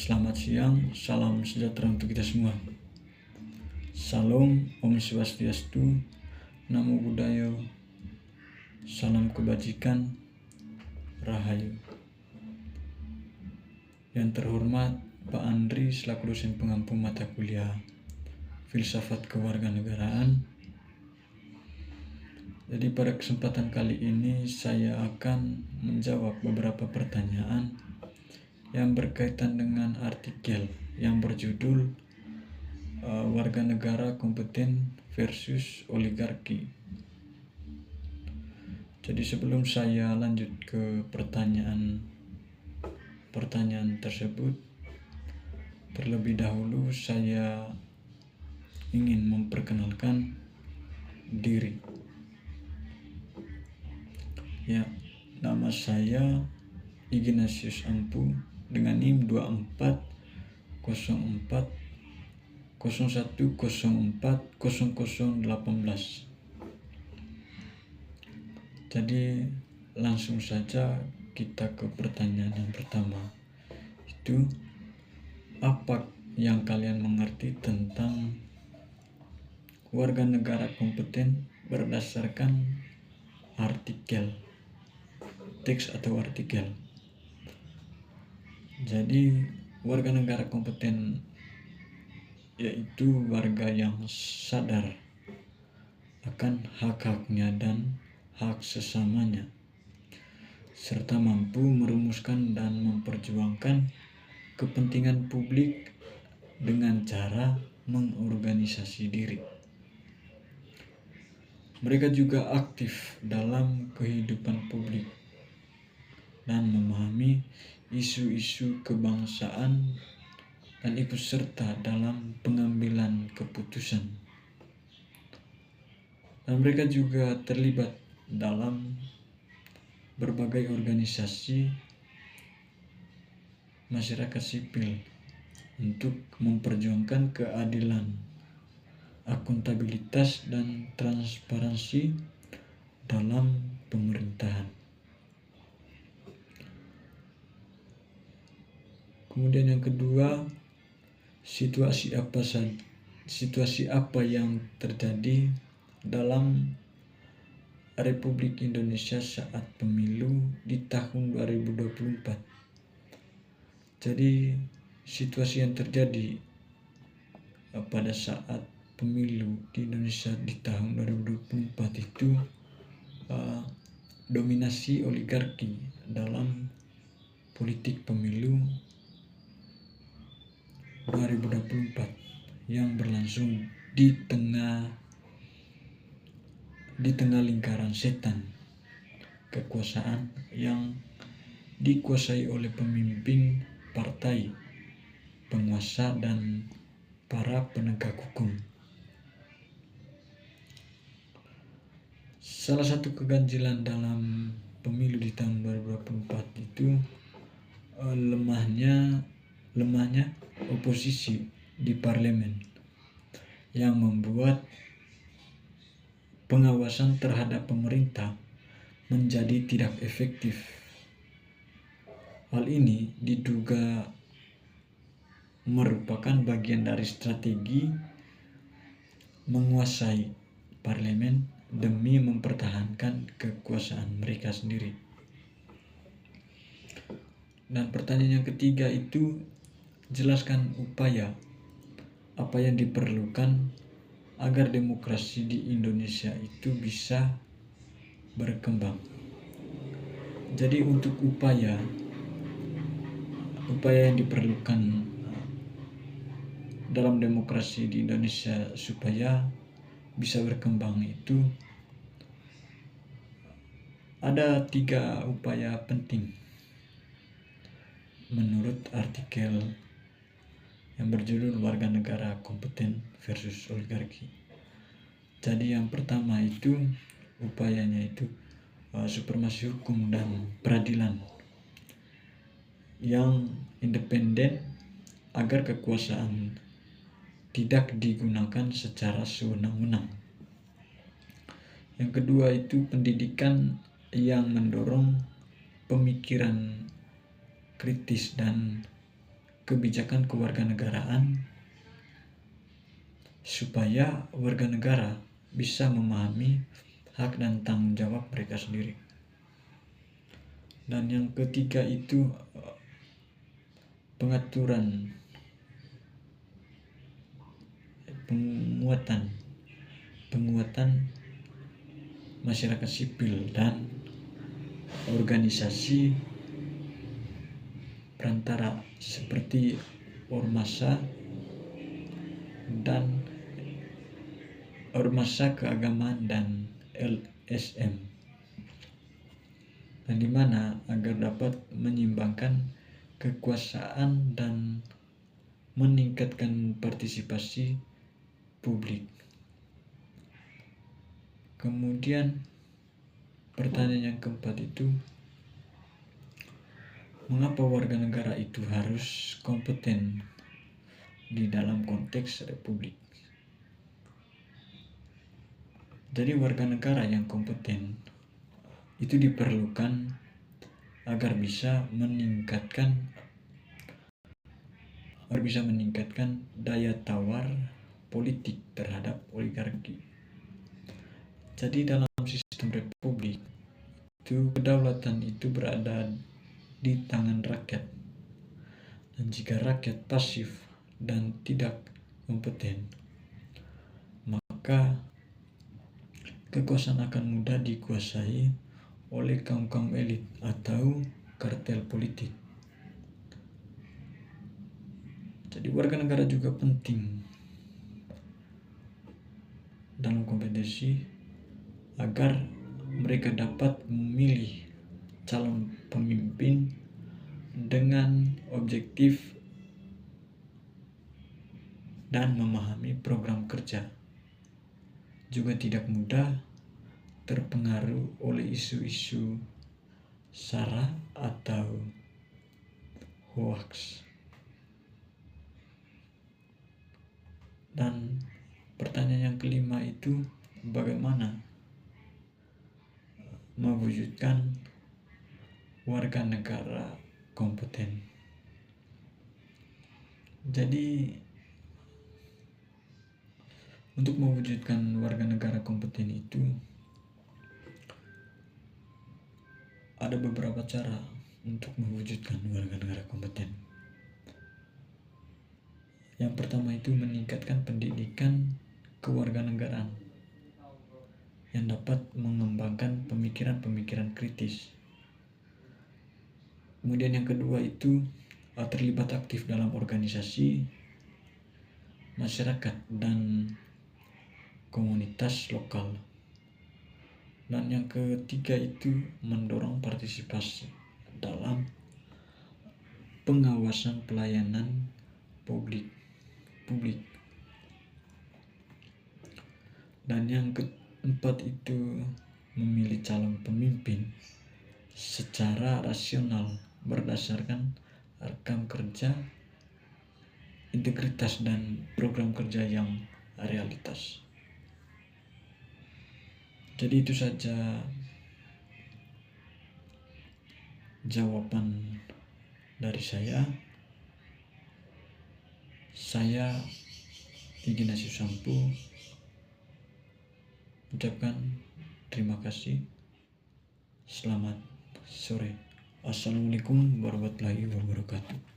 Selamat siang, salam sejahtera untuk kita semua. Salam, Om Swastiastu, Namo Buddhaya, salam kebajikan, Rahayu. Yang terhormat Pak Andri selaku dosen pengampu mata kuliah Filsafat Kewarganegaraan. Jadi pada kesempatan kali ini saya akan menjawab beberapa pertanyaan yang berkaitan dengan artikel yang berjudul warga negara kompeten versus oligarki. Jadi sebelum saya lanjut ke pertanyaan tersebut, terlebih dahulu saya ingin memperkenalkan diri. Ya, nama saya Ignatius Ampu dengan NIM 240401040018. Jadi langsung saja kita ke pertanyaan yang pertama. Itu apa yang kalian mengerti tentang warga negara kompeten berdasarkan artikel, teks atau artikel. Jadi warga negara kompeten yaitu warga yang sadar akan hak-haknya dan hak sesamanya, serta mampu merumuskan dan memperjuangkan kepentingan publik dengan cara mengorganisasi diri. Mereka juga aktif dalam kehidupan publik dan memahami isu-isu kebangsaan dan ikut serta dalam pengambilan keputusan. Dan mereka juga terlibat dalam berbagai organisasi masyarakat sipil untuk memperjuangkan keadilan, akuntabilitas, dan transparansi dalam pemerintahan. Kemudian yang kedua, situasi apa yang terjadi dalam Republik Indonesia saat pemilu di tahun 2024. Jadi situasi yang terjadi pada saat pemilu di Indonesia di tahun 2024 itu dominasi oligarki dalam politik pemilu 2024 yang berlangsung di tengah lingkaran setan kekuasaan yang dikuasai oleh pemimpin partai, penguasa, dan para penegak hukum. Salah satu keganjilan dalam pemilu di tahun 2024 itu lemahnya oposisi di parlemen yang membuat pengawasan terhadap pemerintah menjadi tidak efektif. Hal ini diduga merupakan bagian dari strategi menguasai parlemen demi mempertahankan kekuasaan mereka sendiri. Dan pertanyaan yang ketiga itu, jelaskan upaya apa yang diperlukan agar demokrasi di Indonesia itu bisa berkembang. Jadi untuk upaya yang diperlukan dalam demokrasi di Indonesia supaya bisa berkembang itu ada 3 upaya penting menurut artikel yang berjudul warga negara kompeten versus oligarki. Jadi yang pertama itu upayanya itu supremasi hukum dan peradilan yang independen agar kekuasaan tidak digunakan secara sewenang-wenang. Yang kedua itu pendidikan yang mendorong pemikiran kritis dan kebijakan kewarganegaraan supaya warga negara bisa memahami hak dan tanggung jawab mereka sendiri. Dan yang ketiga itu penguatan masyarakat sipil dan organisasi perantara seperti ormasa keagamaan dan LSM, dan dimana agar dapat menyeimbangkan kekuasaan dan meningkatkan partisipasi publik. Kemudian pertanyaan yang keempat itu, mengapa warga negara itu harus kompeten di dalam konteks republik? Jadi warga negara yang kompeten itu diperlukan agar bisa meningkatkan daya tawar politik terhadap oligarki. Jadi dalam sistem republik itu kedaulatan itu berada di tangan rakyat, dan jika rakyat pasif dan tidak kompeten, maka kekuasaan akan mudah dikuasai oleh kaum-kaum elit atau kartel politik. Jadi warga negara juga penting dalam kompetisi agar mereka dapat memilih calon pemimpin dengan objektif dan memahami program kerja. Juga tidak mudah terpengaruh oleh isu-isu sara atau hoax. Dan pertanyaan yang kelima itu, bagaimana mewujudkan warga negara kompeten? Jadi untuk mewujudkan warga negara kompeten itu ada beberapa cara untuk mewujudkan warga negara kompeten. Yang pertama itu meningkatkan pendidikan kewarganegaraan yang dapat mengembangkan pemikiran-pemikiran kritis. Kemudian yang kedua itu terlibat aktif dalam organisasi, masyarakat, dan komunitas lokal. Dan yang ketiga itu mendorong partisipasi dalam pengawasan pelayanan publik. Dan yang keempat itu memilih calon pemimpin secara rasional berdasarkan rekam kerja, integritas, dan program kerja yang realitas. Jadi itu saja jawaban dari saya. Saya Ignacio Sampu ucapkan terima kasih. Selamat sore. Assalamualaikum warahmatullahi wabarakatuh.